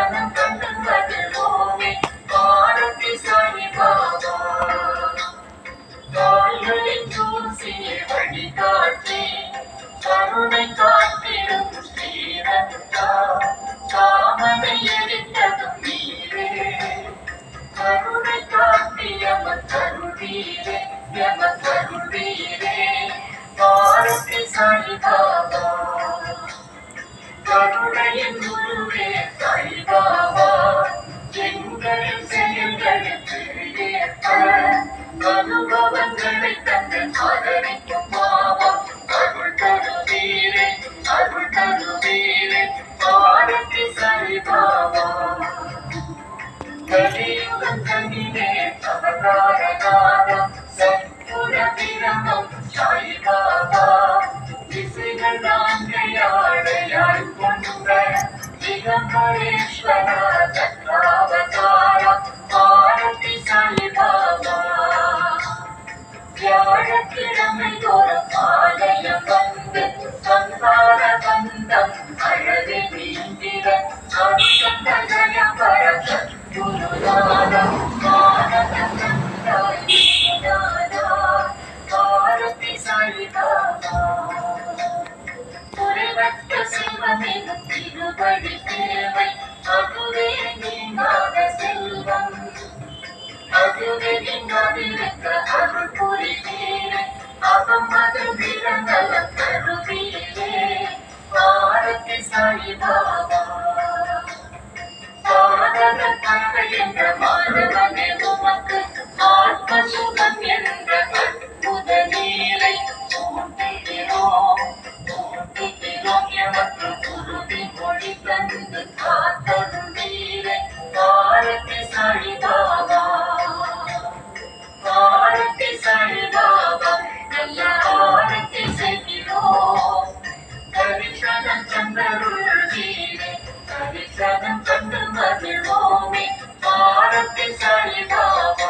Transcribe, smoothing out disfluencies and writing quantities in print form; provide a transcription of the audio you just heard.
தரிசனம் கண்டு வருவோமே பாரதி சாய்பாபா. கால்களின் தூசியை வழிகாட்டி கருணை காட்டிடும் ஸ்ரீரங்கா, காமனை எரித்ததும் நீரே, கருணை காட்டி எமக்கருளீரே, எமக்கருளீரே பாரதி சாய்பாபா. கருணையின் குருவே சாய்பாபா, எங்கள் செயல்களுக்கு ஏற்ப அனுபவங்களை தந்து ஆதரிக்கும் பாவா. அருள் தருவீரே, அருள் தருவீரே பாரதி சாய்பாபா. கலியுகம் தனிலே அவதாரநாதம் சத்குண பிரமம் சாய்பாபா. திசைகள் நான்கையாடையாய் கொண்ட திகம்பரேஸ்வர சத்ராவதாரா பாரதி சாய்பாபா. வியாழக்கிழமை தோறும் ஆலயம் வந்து சம்சார பந்தம் அழகு நீங்கிட அருஷந்தயம் வர சத்குருநாதா ஞானதந்தாய் விஸ்வநாதா பாரதி சாய்பாபா. குறைவற்ற சிவமெனும் திருவடி சேவை அதுவே நீங்காத செல்வம், அதுவே நீங்காதிருக்க அருள் புரிவீரே, அவம் அது நிரந்தரம் தருவீரே பாரதி சாய்பாபா. சாதக தந்தை என்ற மாணவனே உமக்கு ஆத்ம சுகம் என்ற அற்புத நீரை ஊட்டுகிறோம், ஊட்டுகிறோம் எமக்கு குருதி மொழி தந்து காத்தருளீரே பாரதி சாய்பாபா. பாரதி சாய்பாபா நல்ல ஆரத்தி செய்கிறோம், தரிசனம் தந்தருளீரே, தரிசனம் கண்டு மகிழ்வோமே பாரதி சாய்பாபா.